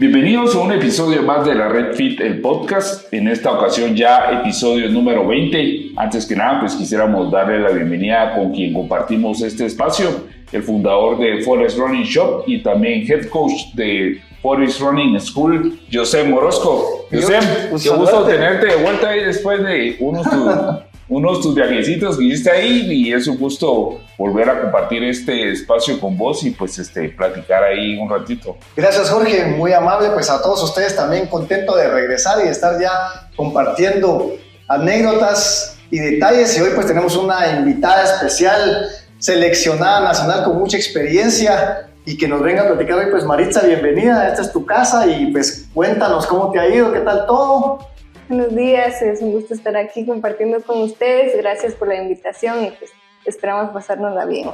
Bienvenidos a un episodio más de la Red Fit, el podcast. En esta ocasión ya episodio número 20. Antes que nada, pues quisiéramos darle la bienvenida con quien compartimos este espacio, el fundador de Forest Running Shop y también head coach de Forest Running School, José Morosco. José, qué gusto tenerte de vuelta ahí después de unos tus viajecitos que hiciste ahí, y es un gusto volver a compartir este espacio con vos y pues platicar ahí un ratito. Gracias, Jorge, muy amable. Pues a todos ustedes también contento de regresar y de estar ya compartiendo anécdotas y detalles. Y hoy pues tenemos una invitada especial, seleccionada nacional con mucha experiencia, y que nos venga a platicar hoy. Pues Maritza, bienvenida, esta es tu casa y pues cuéntanos cómo te ha ido, qué tal todo. Buenos días, es un gusto estar aquí compartiendo con ustedes. Gracias por la invitación y pues esperamos pasárnosla bien.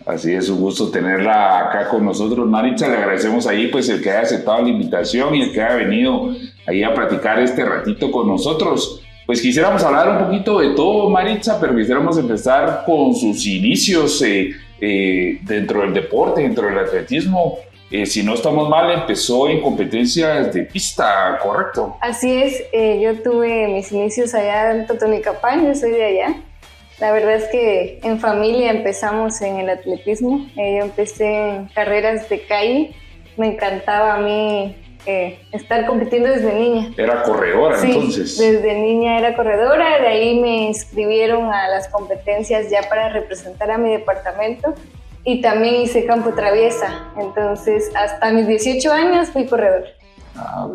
Así es, un gusto tenerla acá con nosotros, Maritza. Le agradecemos ahí pues el que haya aceptado la invitación y el que haya venido ahí a platicar este ratito con nosotros. Pues quisiéramos hablar un poquito de todo, Maritza, pero quisiéramos empezar con sus inicios dentro del deporte, dentro del atletismo. Si no estamos mal, empezó en competencias de pista, ¿correcto? Así es, yo tuve mis inicios allá en Totonicapán, yo soy de allá. La verdad es que en familia empezamos en el atletismo. Yo empecé en carreras de calle, me encantaba a mí estar compitiendo desde niña. ¿Era corredora entonces? Sí, desde niña era corredora, de ahí me inscribieron a las competencias ya para representar a mi departamento. Y también hice campo traviesa, entonces hasta mis 18 años fui corredor.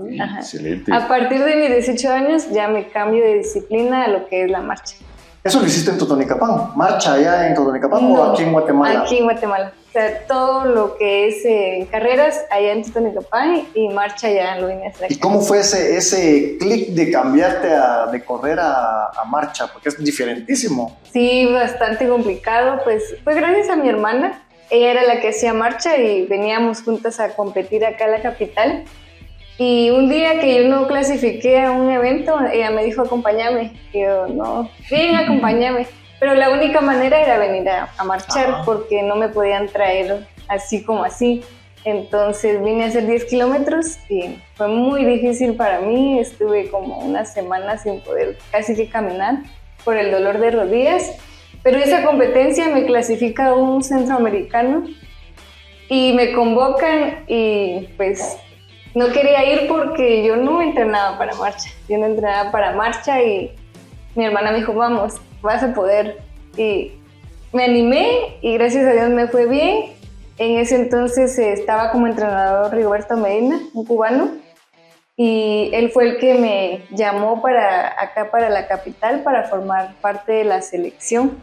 Bien, excelente. A partir de mis 18 años ya me cambio de disciplina a lo que es la marcha. ¿Eso lo hiciste en Totonicapán? ¿Marcha allá en Totonicapán o aquí en Guatemala? Aquí en Guatemala. O sea, todo lo que es carreras allá en Totonicapán y marcha allá lo vine a hacer aquí. ¿Y cómo fue ese clic de cambiarte de correr a marcha? Porque es diferentísimo. Sí, bastante complicado. Pues fue gracias a mi hermana. Ella era la que hacía marcha y veníamos juntas a competir acá en la capital. Y un día que yo no clasifiqué a un evento, ella me dijo, acompáñame. Y yo, no, bien, acompáñame. Pero la única manera era venir a marchar, porque no me podían traer así como así. Entonces vine a hacer 10 kilómetros y fue muy difícil para mí. Estuve como una semana sin poder casi que caminar por el dolor de rodillas. Pero esa competencia me clasifica a un centroamericano y me convocan y pues no quería ir porque yo no entrenaba para marcha. Yo no entrenaba para marcha y mi hermana me dijo, vamos, vas a poder. Y me animé y gracias a Dios me fue bien. En ese entonces estaba como entrenador Rigoberto Medina, un cubano, y él fue el que me llamó para acá, para la capital, para formar parte de la selección.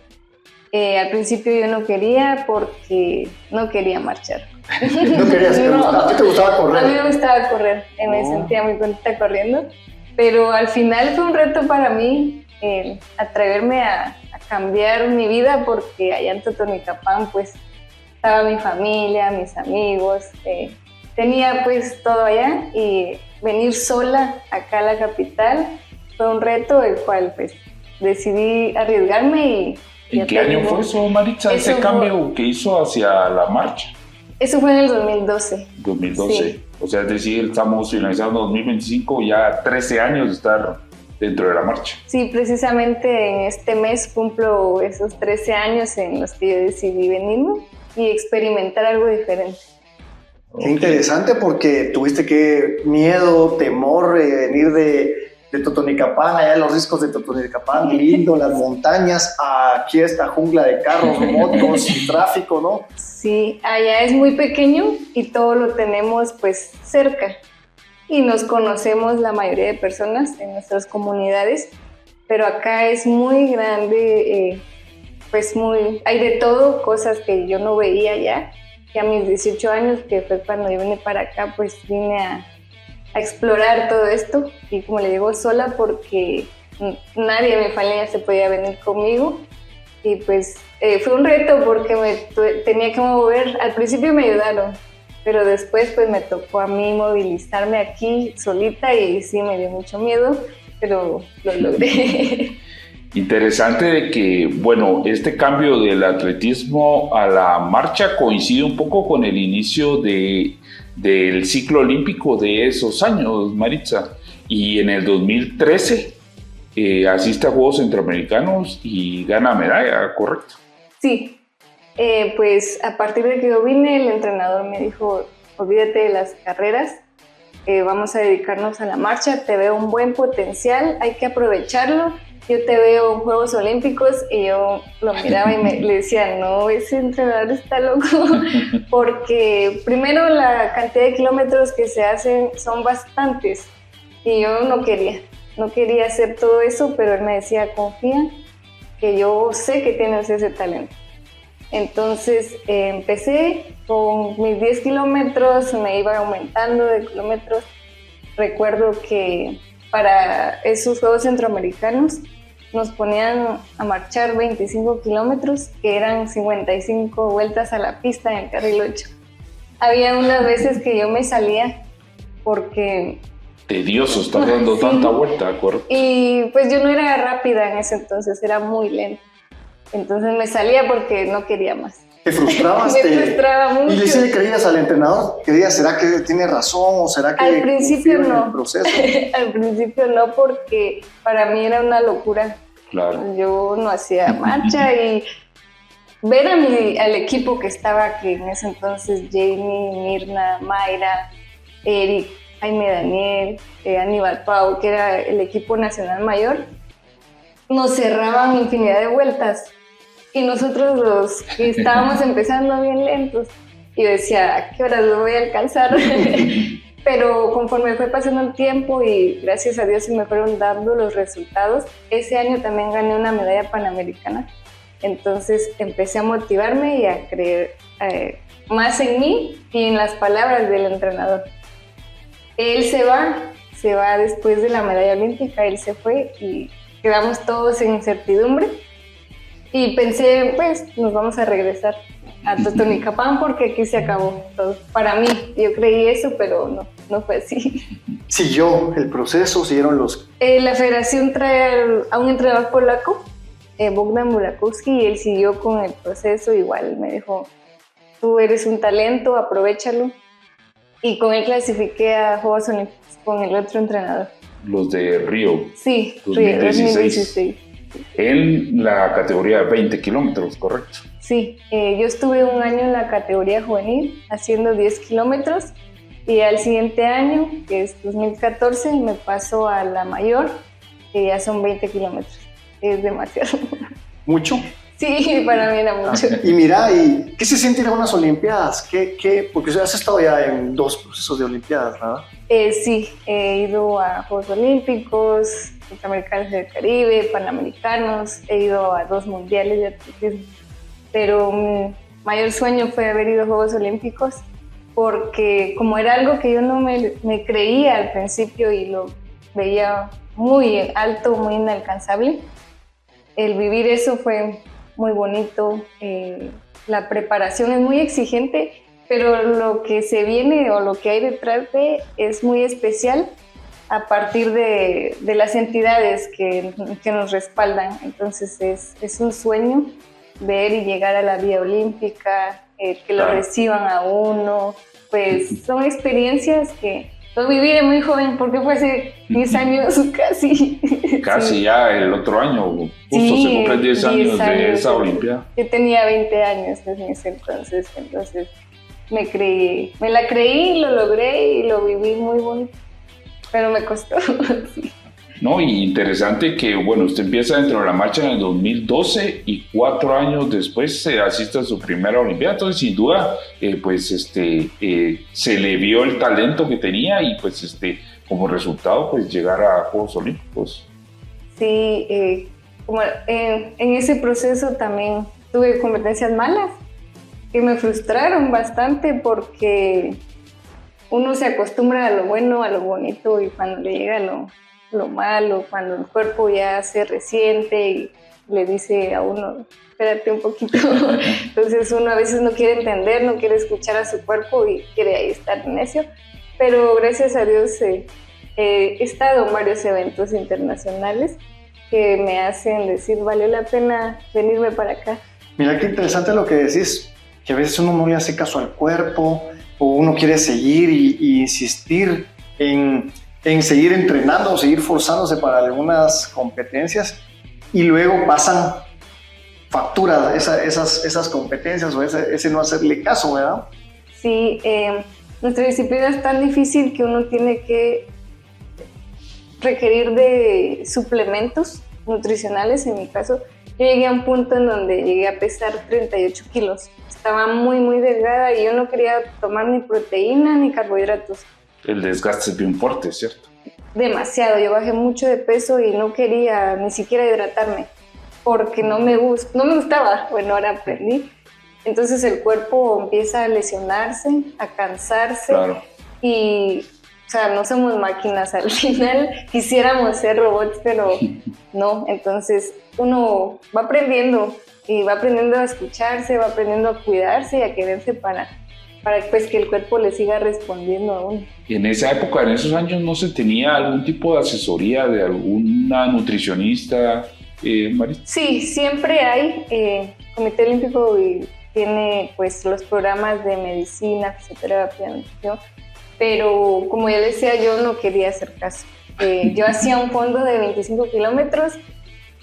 Al principio yo no quería porque no quería marchar. ¿No querías? No. ¿A ti te gustaba correr? A mí me gustaba correr, me sentía muy contenta corriendo, pero al final fue un reto para mí atreverme a cambiar mi vida, porque allá en Totonicapán pues estaba mi familia, mis amigos, tenía pues todo allá, y venir sola acá a la capital fue un reto el cual pues decidí arriesgarme. Y ¿en qué año fue eso, Maritza, ese cambio que hizo hacia la marcha? Eso fue en el 2012. 2012, sí. O sea, es decir, estamos finalizando 2025, ya 13 años de estar dentro de la marcha. Sí, precisamente en este mes cumplo esos 13 años en los que yo decidí venirme y experimentar algo diferente. Qué interesante, porque tuviste que miedo, temor, venir de Totonicapán, allá en los riscos de Totonicapán, lindo, las montañas, aquí esta jungla de carros, motos y tráfico, ¿no? Sí, allá es muy pequeño y todo lo tenemos pues cerca y nos conocemos la mayoría de personas en nuestras comunidades, pero acá es muy grande, pues hay de todo, cosas que yo no veía allá, que a mis 18 años, que fue cuando yo vine para acá, pues vine a explorar todo esto, y como le digo, sola, porque nadie de mi familia se podía venir conmigo, y pues fue un reto porque tenía que mover. Al principio me ayudaron, pero después pues me tocó a mí movilizarme aquí solita, y sí me dio mucho miedo, pero lo logré. Interesante de que, bueno, este cambio del atletismo a la marcha coincide un poco con el inicio de del ciclo olímpico de esos años, Maritza. Y en el 2013 asiste a Juegos Centroamericanos y gana medalla, ¿correcto? Sí, pues a partir de que yo vine, el entrenador me dijo, olvídate de las carreras, vamos a dedicarnos a la marcha, te veo un buen potencial, hay que aprovecharlo. Yo te veo en Juegos Olímpicos, y yo lo miraba y le decía, no, ese entrenador está loco, porque primero la cantidad de kilómetros que se hacen son bastantes, y yo no quería hacer todo eso, pero él me decía, confía, que yo sé que tienes ese talento. Entonces empecé con mis 10 kilómetros, me iba aumentando de kilómetros. Recuerdo que para esos Juegos Centroamericanos nos ponían a marchar 25 kilómetros, que eran 55 vueltas a la pista en el carril 8. Había unas veces que yo me salía porque... Tedioso estar dando tanta vuelta, ¿correcto? Y pues yo no era rápida en ese entonces, era muy lenta. Entonces me salía porque no quería más. ¿Te frustrabas? Me frustraba mucho. ¿Y le creías al entrenador? ¿Creías, será que tiene razón o será que al principio no? En el proceso? Al principio no, porque para mí era una locura. Claro. Yo no hacía marcha y ver al equipo que estaba aquí en ese entonces, Jamie, Mirna, Mayra, Eric, Jaime Daniel, Aníbal Pau, que era el equipo nacional mayor, nos cerraban infinidad de vueltas. Y nosotros los que estábamos empezando bien lentos, y yo decía, ¿a qué horas lo voy a alcanzar? Pero conforme fue pasando el tiempo y gracias a Dios se me fueron dando los resultados, ese año también gané una medalla panamericana. Entonces empecé a motivarme y a creer más en mí y en las palabras del entrenador. Él se va después de la medalla olímpica, él se fue y quedamos todos en incertidumbre. Y pensé, pues, nos vamos a regresar a Totonicapán porque aquí se acabó todo. Para mí, yo creí eso, pero no fue así. ¿Siguió el proceso? ¿Siguieron los...? La federación trae a un entrenador polaco, Bogdan Burakowski, y él siguió con el proceso. Igual me dijo, tú eres un talento, aprovéchalo. Y con él clasifiqué a Juegos Olímpicos con el otro entrenador. Los de Río. Sí, 2016. Río 2016. En la categoría de 20 kilómetros, ¿correcto? Sí, yo estuve un año en la categoría juvenil haciendo 10 kilómetros y al siguiente año, que es 2014, me paso a la mayor, que ya son 20 kilómetros. Es demasiado. ¿Mucho? Sí, para mí era mucho. Y mira, ¿y qué se siente ir a unas Olimpiadas? Porque has estado ya en 2 procesos de Olimpiadas, ¿verdad? Sí, he ido a Juegos Olímpicos, Centroamericanos del Caribe, Panamericanos, he ido a 2 mundiales de atletismo, pero mi mayor sueño fue haber ido a Juegos Olímpicos porque como era algo que yo no me creía al principio y lo veía muy alto, muy inalcanzable, el vivir eso fue muy bonito, la preparación es muy exigente, pero lo que se viene o lo que hay detrás de es muy especial a partir de las entidades que nos respaldan. Entonces es un sueño ver y llegar a la vía olímpica, que lo reciban a uno, pues son experiencias que lo viví de muy joven, porque fue hace 10 años casi. Casi sí. Ya el otro año, justo sí, se cumplen 10 años de esa Olimpiada. Yo tenía 20 años en ese entonces me la creí, lo logré y lo viví muy bonito, pero me costó. Sí. No, y interesante que, bueno, usted empieza dentro de la marcha en el 2012 y 4 años después asiste a su primera Olimpiada. Entonces, sin duda, se le vio el talento que tenía y, pues, como resultado, pues, llegar a Juegos Olímpicos. Sí, como en ese proceso también tuve competencias malas que me frustraron bastante porque uno se acostumbra a lo bueno, a lo bonito, y cuando le llega lo malo, cuando el cuerpo ya se resiente y le dice a uno, espérate un poquito. Entonces uno a veces no quiere entender, no quiere escuchar a su cuerpo y quiere ahí estar necio. Pero gracias a Dios he estado en varios eventos internacionales que me hacen decir, valió la pena venirme para acá. Mira qué interesante lo que decís, que a veces uno no le hace caso al cuerpo, o uno quiere seguir y insistir en seguir entrenando o seguir forzándose para algunas competencias y luego pasan factura esas competencias o ese no hacerle caso, ¿verdad? Sí, nuestra disciplina es tan difícil que uno tiene que requerir de suplementos nutricionales. En mi caso, yo llegué a un punto en donde llegué a pesar 38 kilos. Estaba muy, muy delgada y yo no quería tomar ni proteína ni carbohidratos. El desgaste es bien fuerte, ¿cierto? Demasiado, yo bajé mucho de peso y no quería ni siquiera hidratarme porque no me gustaba. Bueno, ahora aprendí. Entonces el cuerpo empieza a lesionarse, a cansarse. Claro. Y, o sea, no somos máquinas. Al final quisiéramos ser robots, pero no. Entonces uno va aprendiendo y va aprendiendo a escucharse, va aprendiendo a cuidarse y a quererse para pues, que el cuerpo le siga respondiendo a uno. En esa época, en esos años, ¿no se tenía algún tipo de asesoría de alguna nutricionista, Marisa? Sí, siempre hay. Comité Olímpico tiene pues los programas de medicina, fisioterapia, nutrición, pero como yo decía, yo no quería hacer caso. Yo hacía un fondo de 25 kilómetros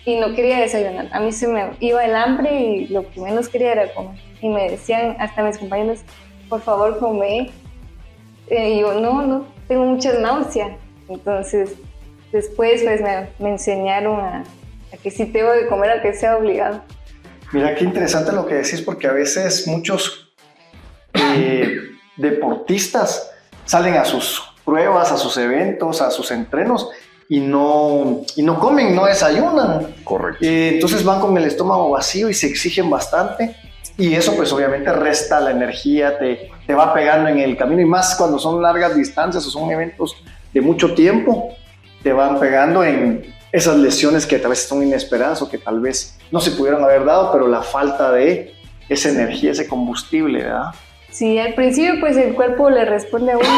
y no quería desayunar. A mí se me iba el hambre y lo que menos quería era comer. Y me decían, hasta mis compañeros, por favor, come. Y yo, no, tengo mucha náusea. Entonces, después pues me enseñaron a que sí tengo que comer, a que sea obligado. Mira qué interesante lo que decís, porque a veces muchos deportistas salen a sus pruebas, a sus eventos, a sus entrenos y no comen, no desayunan. Correcto. Entonces van con el estómago vacío y se exigen bastante y eso pues obviamente resta la energía, te va pegando en el camino y más cuando son largas distancias o son eventos de mucho tiempo, te van pegando en esas lesiones que tal vez son inesperadas o que tal vez no se pudieron haber dado, pero la falta de esa energía, ese combustible, ¿verdad? Sí, al principio pues el cuerpo le responde a uno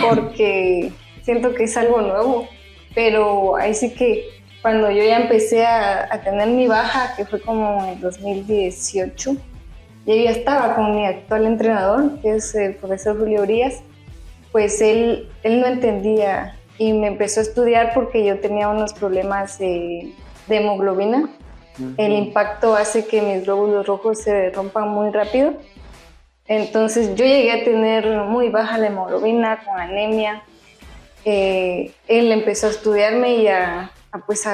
porque siento que es algo nuevo, pero ahí sí que cuando yo ya empecé a tener mi baja, que fue como en el 2018, yo ya estaba con mi actual entrenador, que es el profesor Julio Urias, pues él no entendía y me empezó a estudiar porque yo tenía unos problemas de hemoglobina. El impacto hace que mis glóbulos rojos se rompan muy rápido. Entonces yo llegué a tener muy baja la hemoglobina, con anemia. Él empezó a estudiarme y a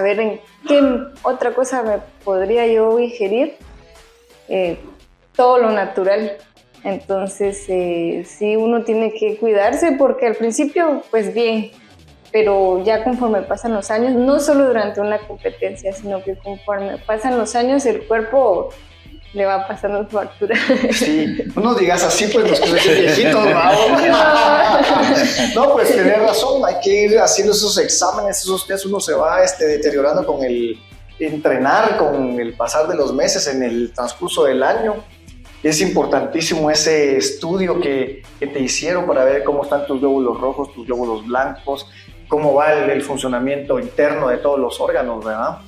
ver en qué otra cosa me podría yo ingerir. Todo lo natural. Entonces sí, uno tiene que cuidarse porque al principio pues bien, pero ya conforme pasan los años, no solo durante una competencia, sino que conforme pasan los años el cuerpo le va pasando factura. Sí, no nos digas así, pues los que son viejitos, no, pues tenés razón, hay que ir haciendo esos exámenes, esos test, uno se va deteriorando con el entrenar, con el pasar de los meses en el transcurso del año. Es importantísimo ese estudio que te hicieron para ver cómo están tus glóbulos rojos, tus glóbulos blancos, cómo va el funcionamiento interno de todos los órganos, ¿verdad?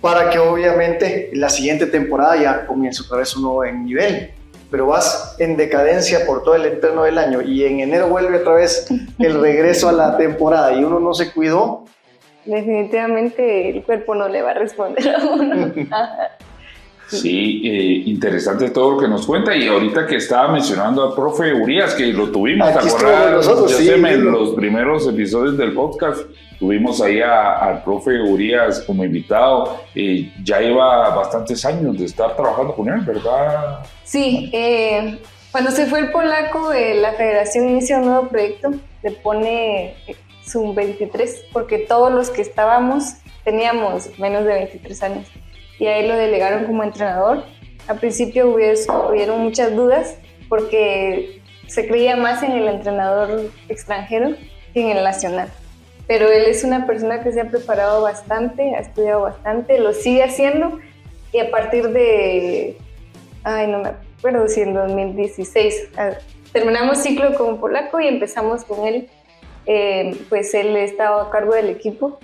Para que obviamente la siguiente temporada ya comience otra vez un nuevo nivel, pero vas en decadencia por todo el entreno del año y en enero vuelve otra vez el regreso a la temporada y uno no se cuidó. Definitivamente el cuerpo no le va a responder a uno. Sí, interesante todo lo que nos cuenta y ahorita que estaba mencionando al profe Urias, que lo tuvimos, ¿te acuerdas? En los primeros episodios del podcast tuvimos ahí al profe Urias como invitado, ya lleva bastantes años de estar trabajando con él, ¿verdad? Sí, cuando se fue el polaco, la federación inicia un nuevo proyecto, le pone Sub 23, porque todos los que estábamos teníamos menos de 23 años. Y a él lo delegaron como entrenador. Al principio hubieron muchas dudas porque se creía más en el entrenador extranjero que en el nacional. Pero él es una persona que se ha preparado bastante, ha estudiado bastante, lo sigue haciendo y a partir de, no me acuerdo si en 2016, terminamos ciclo con polaco y empezamos con él. Pues él estaba a cargo del equipo.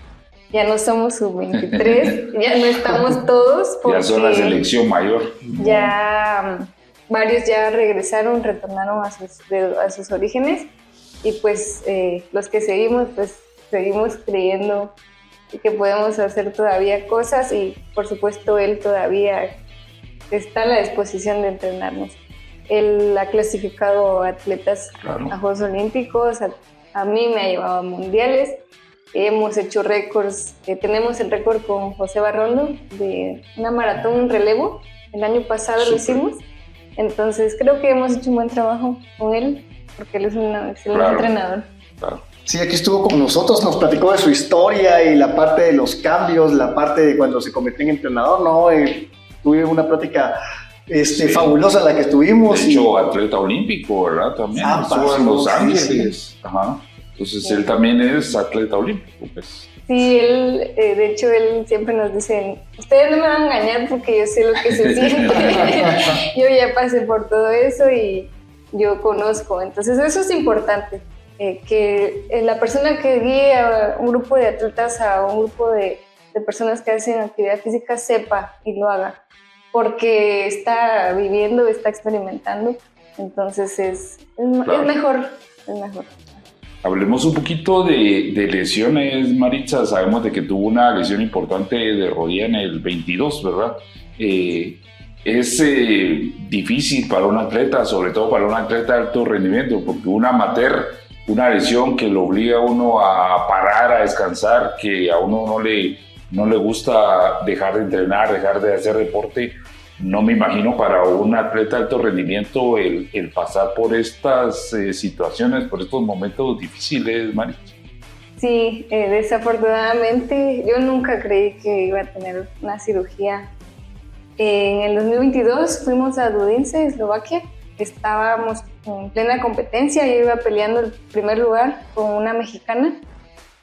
Ya no somos sub-23, ya no estamos todos. Ya son la selección mayor. Ya varios ya retornaron a sus orígenes, y pues los que seguimos, pues seguimos creyendo que podemos hacer todavía cosas, y por supuesto él todavía está a la disposición de entrenarnos. Él ha clasificado atletas a Juegos Olímpicos, a mí me ha llevado a mundiales, hemos hecho récords, tenemos el récord con José Barrondo de una maratón en relevo, el año pasado lo hicimos, entonces creo que hemos hecho un buen trabajo con él, porque él es un excelente entrenador. Claro. Sí, aquí estuvo con nosotros, nos platicó de su historia y la parte de los cambios, la parte de cuando se convirtió en entrenador, ¿no? Tuve una plática fabulosa la que estuvimos. De hecho, atleta olímpico, ¿verdad? También estuvo en Los Ángeles. Sí. Ajá. Entonces, él también es atleta olímpico, pues. Sí, él, de hecho, él siempre nos dice, ustedes no me van a engañar porque yo sé lo que se siente. Yo ya pasé por todo eso y yo conozco. Entonces, eso es importante. Que la persona que guíe a un grupo de atletas, a un grupo de personas que hacen actividad física, sepa y lo haga, porque está viviendo, está experimentando, entonces es mejor. Hablemos un poquito de lesiones, Maritza. Sabemos de que tuvo una lesión importante de rodilla en el 22, ¿verdad? Es difícil para un atleta, sobre todo para un atleta de alto rendimiento, porque un amateur, una lesión que lo obliga a uno a parar, a descansar, que a uno no le gusta dejar de entrenar, dejar de hacer deporte. No me imagino para un atleta de alto rendimiento el pasar por estas situaciones, por estos momentos difíciles, Mari. Sí, desafortunadamente yo nunca creí que iba a tener una cirugía. En el 2022 fuimos a Dudice, Eslovaquia. Estábamos en plena competencia, yo iba peleando el primer lugar con una mexicana.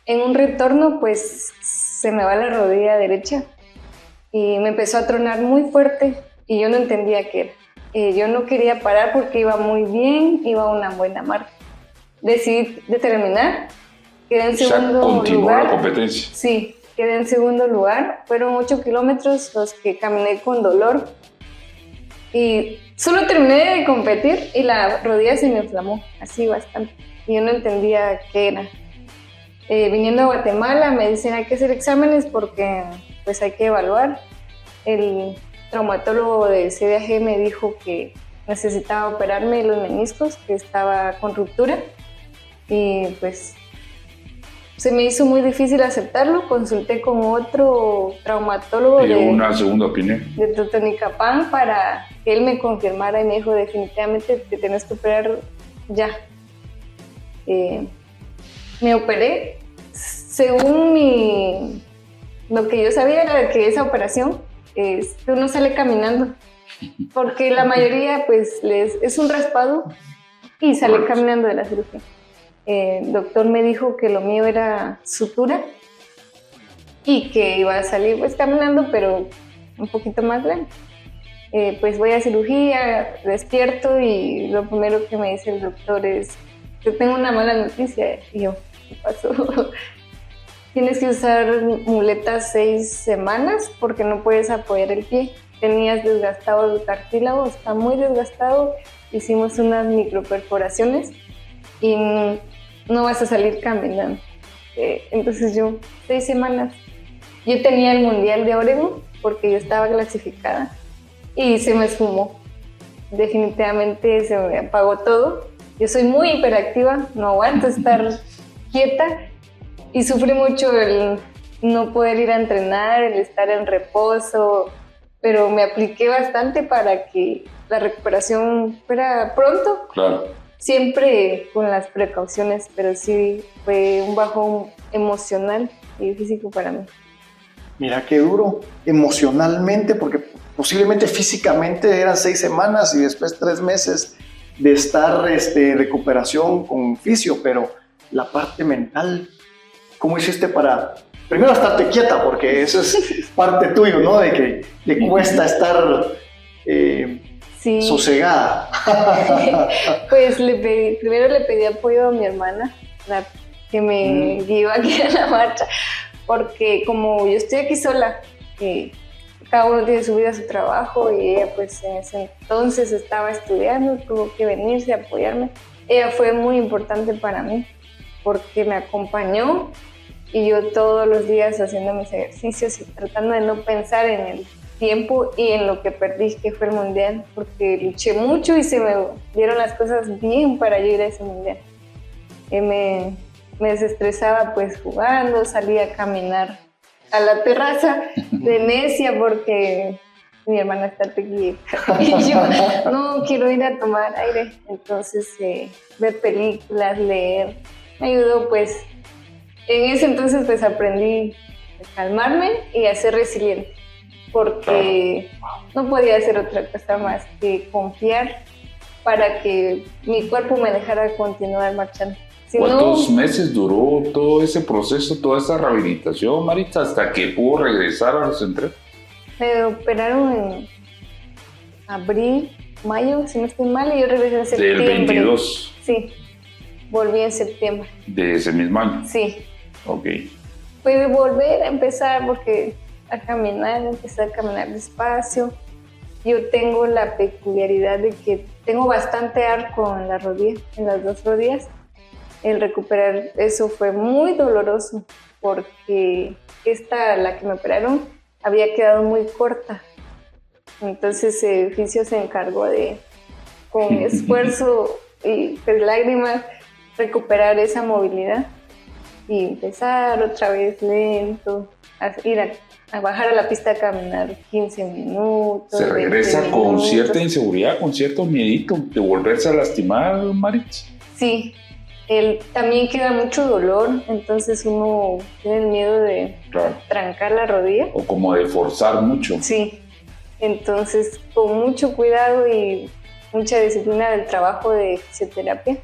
En un retorno, pues se me va la rodilla derecha y me empezó a tronar muy fuerte y yo no entendía qué era. Yo no quería parar porque iba muy bien, iba a una buena marca. Decidí terminar, quedé en segundo lugar. La competencia. Sí, quedé en segundo lugar. Fueron 8 kilómetros los que caminé con dolor. Y solo terminé de competir y la rodilla se me inflamó, así bastante. Y yo no entendía qué era. Viniendo a Guatemala me dicen hay que hacer exámenes porque pues hay que evaluar. El traumatólogo de CDAG me dijo que necesitaba operarme los meniscos, que estaba con ruptura. Y pues se me hizo muy difícil aceptarlo. Consulté con otro traumatólogo una segunda opinión de Totonicapán para que él me confirmara y me dijo definitivamente te tienes que operar ya. Me operé. Según lo que yo sabía era que esa operación uno sale caminando, porque la mayoría pues es un raspado y sale caminando de la cirugía. El doctor me dijo que lo mío era sutura y que iba a salir pues caminando, pero un poquito más lento. Pues voy a cirugía, despierto y lo primero que me dice el doctor es que tengo una mala noticia. Y yo, ¿qué pasó? Tienes que usar muletas 6 semanas porque no puedes apoyar el pie. Tenías desgastado el cartílago, está muy desgastado. Hicimos unas microperforaciones y no vas a salir caminando. Entonces yo, 6 semanas. Yo tenía el Mundial de Oregon porque yo estaba clasificada y se me esfumó. Definitivamente se me apagó todo. Yo soy muy hiperactiva, no aguanto estar quieta y sufrí mucho el no poder ir a entrenar, el estar en reposo, pero me apliqué bastante para que la recuperación fuera pronto. Claro. Siempre con las precauciones, pero sí fue un bajón emocional y físico para mí. Mira qué duro, emocionalmente, porque posiblemente físicamente eran 6 semanas y después 3 meses de estar recuperación con fisio, pero la parte mental, ¿cómo hiciste para, primero, estarte quieta? Porque eso es parte tuyo, ¿no? De que te cuesta estar sí. Sosegada. Pues primero le pedí apoyo a mi hermana, que me guió aquí a la marcha, porque como yo estoy aquí sola, cada uno tiene su vida, su trabajo, y ella pues en ese entonces estaba estudiando, tuvo que venirse a apoyarme. Ella fue muy importante para mí porque me acompañó y yo todos los días haciendo mis ejercicios y tratando de no pensar en el tiempo y en lo que perdí, que fue el mundial, porque luché mucho y se me dieron las cosas bien para yo ir a ese mundial. Me desestresaba pues jugando, salía a caminar a la terraza de necia porque mi hermana está tequila y yo no quiero ir a tomar aire. Entonces ver películas, leer, me ayudó pues. En ese entonces pues aprendí a calmarme y a ser resiliente, porque no podía hacer otra cosa más que confiar para que mi cuerpo me dejara continuar marchando. ¿Cuántos meses duró todo ese proceso, toda esa rehabilitación, Maritza, hasta que pudo regresar a los entrenos? Me operaron en abril, mayo, si no estoy mal, y yo regresé en septiembre. ¿Del 22? Sí, volví en septiembre. ¿De ese mismo año? Sí. Ok. Fue volver a empezar porque empecé a caminar despacio. Yo tengo la peculiaridad de que tengo bastante arco en la rodilla, en las dos rodillas. El recuperar eso fue muy doloroso porque la que me operaron, había quedado muy corta. Entonces el fisio se encargó de, con esfuerzo y pues, lágrimas, recuperar esa movilidad y empezar otra vez lento, a ir a bajar a la pista a caminar 15 minutos. Se regresa con cierta inseguridad, con cierto miedito de volverse a lastimar, Maritza. Sí. También queda mucho dolor, entonces uno tiene el miedo de trancar la rodilla. O como de forzar mucho. Sí, entonces con mucho cuidado y mucha disciplina del trabajo de fisioterapia.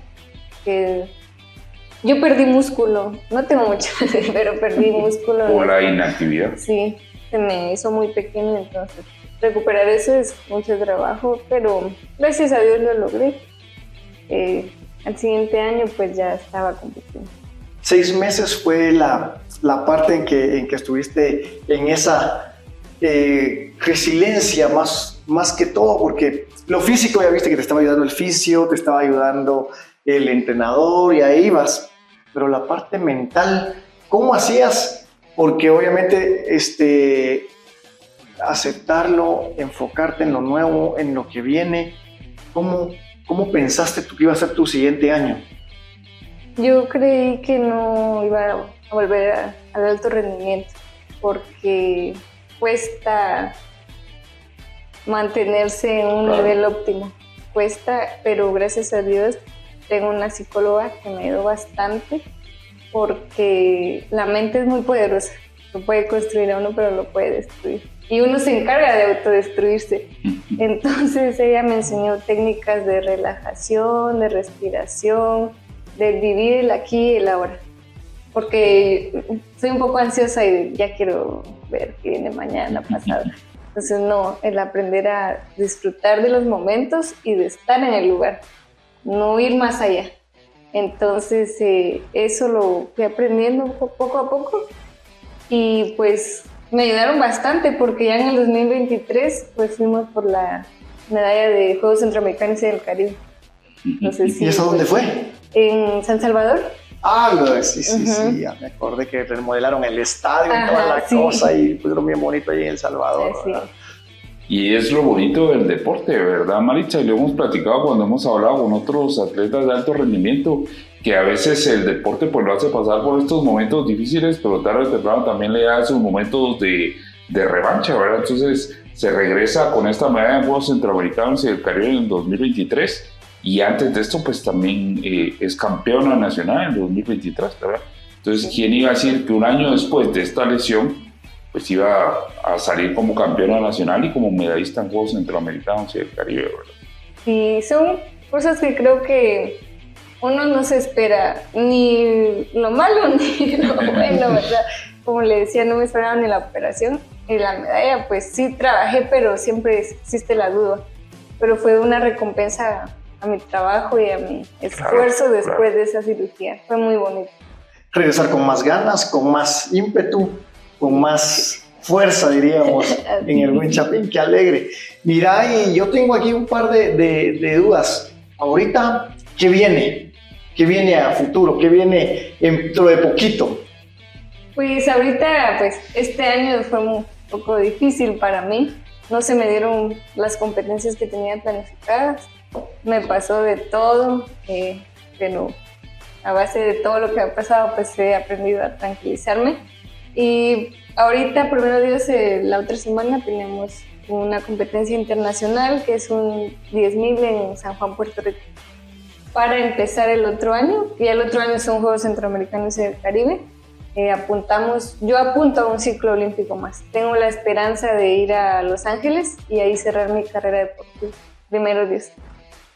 Yo perdí músculo, no tengo mucho, pero perdí músculo. Por la inactividad. Sí, se me hizo muy pequeño, entonces recuperar eso es mucho trabajo, pero gracias a Dios lo logré. Al siguiente año pues ya estaba compitiendo. 6 meses fue la parte en que estuviste en esa resiliencia más que todo, porque lo físico ya viste que te estaba ayudando el fisio, te estaba ayudando el entrenador y ahí vas, pero la parte mental, ¿cómo hacías? Porque obviamente aceptarlo, enfocarte en lo nuevo, en lo que viene, ¿cómo pensaste tú que iba a ser tu siguiente año? Yo creí que no iba a volver al alto rendimiento porque cuesta mantenerse en un nivel óptimo. Cuesta, pero gracias a Dios tengo una psicóloga que me ayudó bastante porque la mente es muy poderosa. Lo puede construir a uno, pero lo puede destruir. Y uno se encarga de autodestruirse. Entonces ella me enseñó técnicas de relajación, de respiración, de vivir el aquí y el ahora. Porque soy un poco ansiosa y ya quiero ver qué viene mañana, pasado. Entonces no, el aprender a disfrutar de los momentos y de estar en el lugar, no ir más allá. Entonces eso lo fui aprendiendo poco a poco y pues me ayudaron bastante porque ya en el 2023 pues fuimos por la medalla de Juegos Centroamericanos y del Caribe. Entonces, ¿Y eso dónde fue? En San Salvador. Sí, ya me acordé que remodelaron el estadio y toda la cosa y pusieron bien bonito ahí en El Salvador. Sí. Y es lo bonito del deporte, ¿verdad, Maritza? Y lo hemos platicado cuando hemos hablado con otros atletas de alto rendimiento, que a veces el deporte pues lo hace pasar por estos momentos difíciles, pero tarde o temprano también le da esos momentos de revancha, ¿verdad? Entonces se regresa con esta medalla en Juegos Centroamericanos y del Caribe en el 2023, y antes de esto pues también es campeona nacional en el 2023, ¿verdad? Entonces, ¿quién iba a decir que un año después de esta lesión pues iba a salir como campeona nacional y como medallista en Juegos Centroamericanos y del Caribe, ¿verdad? Sí, son cosas que creo que uno no se espera, ni lo malo ni lo bueno, ¿verdad? Como le decía, no me esperaba ni la operación ni la medalla, pues sí trabajé, pero siempre existe la duda. Pero fue una recompensa a mi trabajo y a mi esfuerzo después de esa cirugía. Fue muy bonito. Regresar con más ganas, con más ímpetu, con más fuerza, diríamos, en el buen Chapín. Qué alegre. Mira, y yo tengo aquí un par de dudas. Ahorita, ¿qué viene? ¿Qué viene a futuro? ¿Qué viene dentro de poquito? Pues ahorita, pues este año fue un poco difícil para mí. No se me dieron las competencias que tenía planificadas. Me pasó de todo, pero a base de todo lo que ha pasado, pues he aprendido a tranquilizarme. Y ahorita, primero Dios, la otra semana tenemos una competencia internacional que es un 10.000 en San Juan, Puerto Rico, para empezar el otro año. Y el otro año son Juegos Centroamericanos y del Caribe. Yo apunto a un ciclo olímpico más. Tengo la esperanza de ir a Los Ángeles y ahí cerrar mi carrera deportiva. Primero Dios.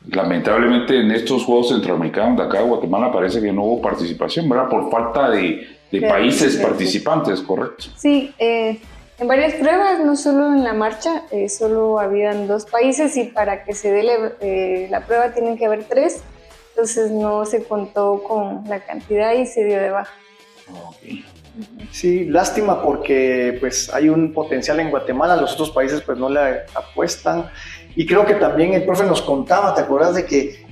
Lamentablemente en estos Juegos Centroamericanos de acá de Guatemala parece que no hubo participación, ¿verdad? Por falta de países participantes, ¿correcto? Sí, en varias pruebas, no solo en la marcha, solo habían 2 países y para que se dé la prueba tienen que haber 3, entonces no se contó con la cantidad y se dio de baja. Okay. Sí, lástima porque pues hay un potencial en Guatemala, los otros países pues no le apuestan. Y creo que también el profe nos contaba, ¿te acuerdas de que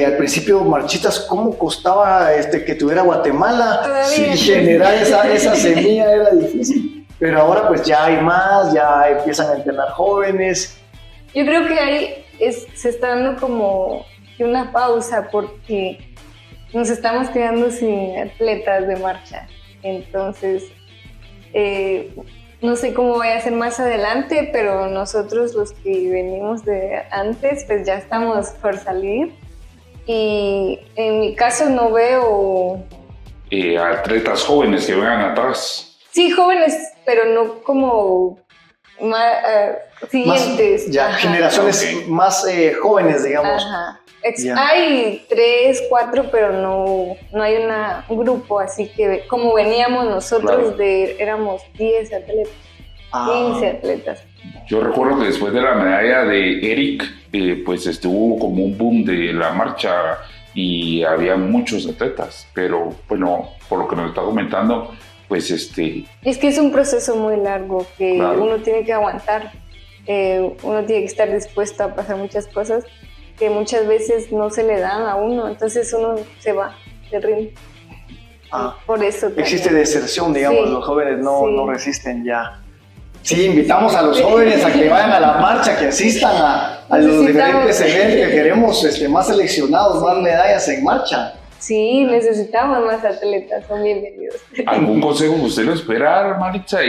al principio marchitas cómo costaba que tuviera Guatemala? Todavía. Y generar esa semilla era difícil. Pero ahora pues ya hay más, ya empiezan a entrenar jóvenes. Yo creo que ahí se está dando como una pausa porque nos estamos quedando sin atletas de marcha. Entonces, no sé cómo vaya a ser más adelante, pero nosotros los que venimos de antes, pues ya estamos por salir. Y en mi caso no veo... atletas jóvenes que vengan atrás. Sí, jóvenes, pero no como siguientes. Generaciones más jóvenes, digamos. Ajá. Hay 3, 4, pero no hay un grupo así que como veníamos nosotros, claro. Éramos 10 atletas, 15 atletas. Yo recuerdo que después de la medalla de Eric, pues hubo como un boom de la marcha y había muchos atletas, pero bueno, por lo que nos está comentando, pues Es que es un proceso muy largo que claro. Uno tiene que aguantar, uno tiene que estar dispuesto a pasar muchas cosas que muchas veces no se le dan a uno, entonces uno se va, se rinde. Por eso también. Existe deserción, digamos, sí, los jóvenes no resisten ya. Sí, invitamos a los Sí. jóvenes a que vayan a la marcha, que asistan a los diferentes eventos, que queremos más seleccionados, más medallas en marcha. Sí, necesitamos más atletas, son bienvenidos. ¿Algún consejo que usted lo espera, Maritza?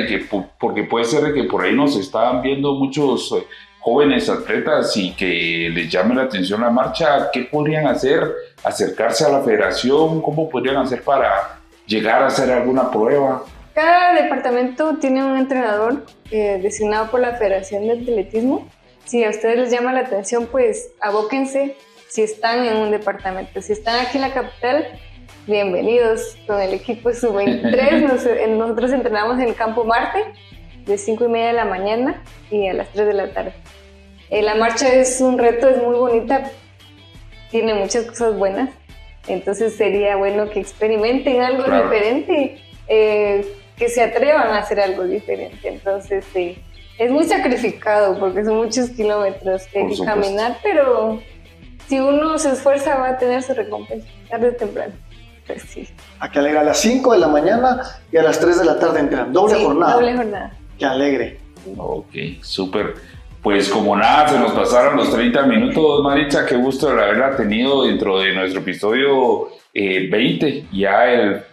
Porque puede ser de que por ahí nos están viendo muchos jóvenes atletas y que les llame la atención la marcha. ¿Qué podrían hacer? ¿Acercarse a la federación? ¿Cómo podrían hacer para llegar a hacer alguna prueba? Cada departamento tiene un entrenador designado por la Federación de Atletismo. Si a ustedes les llama la atención, pues abóquense si están en un departamento. Si están aquí en la capital, bienvenidos con el equipo sub-23. Nosotros entrenamos en el Campo Marte de 5:30 de la mañana y a las 3 de la tarde. La marcha es un reto, es muy bonita, tiene muchas cosas buenas, entonces sería bueno que experimenten algo claro. diferente, que se atrevan a hacer algo diferente. Entonces es muy sacrificado porque son muchos kilómetros que hay que caminar, pero si uno se esfuerza va a tener su recompensa tarde o temprano. Pues sí. A que alegra, a las 5 de la mañana y a las 3 de la tarde entran, doble jornada. Doble jornada. Qué alegre. Ok, súper. Pues como nada, se nos pasaron los 30 minutos, Maritza. Qué gusto de haberla tenido dentro de nuestro episodio 20, ya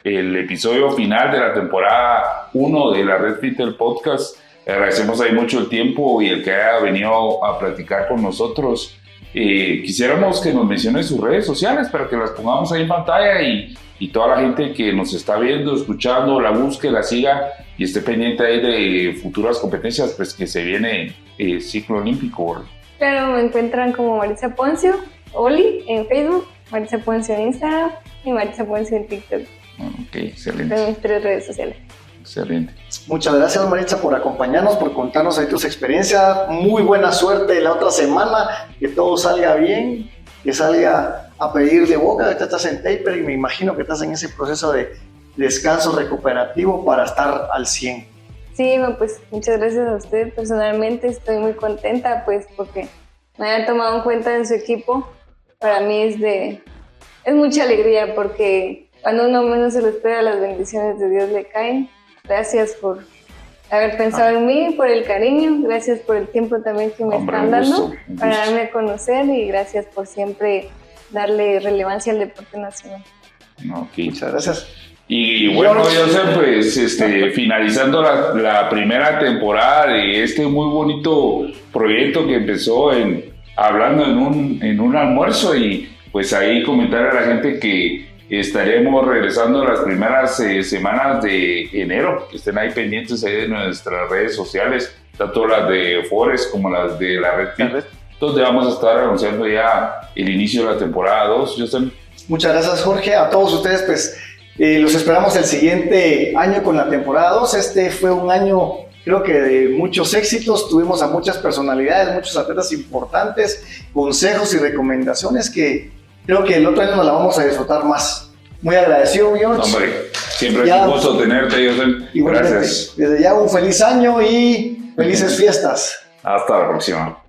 el episodio final de la temporada 1 de la Red Fit del podcast. Agradecemos ahí mucho el tiempo y el que haya venido a platicar con nosotros. Quisiéramos que nos mencione sus redes sociales para que las pongamos ahí en pantalla y toda la gente que nos está viendo, escuchando, la busque, la siga y esté pendiente ahí de futuras competencias, pues que se viene ciclo olímpico, ¿verdad? Claro, me encuentran como Maritza Poncio, Oli en Facebook, Maritza Poncio en Instagram y Maritza Poncio en TikTok. Ok, excelente. En mis 3 redes sociales. Excelente. Muchas gracias, Maritza, por acompañarnos, por contarnos ahí tus experiencias. Muy buena suerte la otra semana, que todo salga bien, que salga a pedir de boca. Ahorita estás en taper y me imagino que estás en ese proceso de descanso recuperativo para estar al 100. Sí, pues muchas gracias a usted. Personalmente estoy muy contenta, pues, porque me hayan tomado en cuenta en su equipo. Para mí es mucha alegría, porque cuando uno menos se lo espera, las bendiciones de Dios le caen. Gracias por haber pensado en mí, por el cariño, gracias por el tiempo también que me están dando para darme a conocer, y gracias por siempre darle relevancia al deporte nacional. Okay. Muchas gracias. Y bueno, Joseph, pues finalizando la primera temporada de este muy bonito proyecto que empezó hablando en un almuerzo, y pues ahí comentar a la gente que estaremos regresando las primeras semanas de enero, que estén ahí pendientes ahí de nuestras redes sociales, tanto las de Forest como las de la Red Fit, donde vamos a estar anunciando ya el inicio de la temporada 2. Joseph. Muchas gracias, Jorge. A todos ustedes, pues los esperamos el siguiente año con la temporada 2. Este fue un año, creo que de muchos éxitos. Tuvimos a muchas personalidades, muchos atletas importantes, consejos y recomendaciones que creo que el otro año nos la vamos a disfrutar más. Muy agradecido, George. Hombre, siempre es un gusto tenerte, Joseph. Gracias. Desde ya un feliz año y felices fiestas. Hasta la próxima.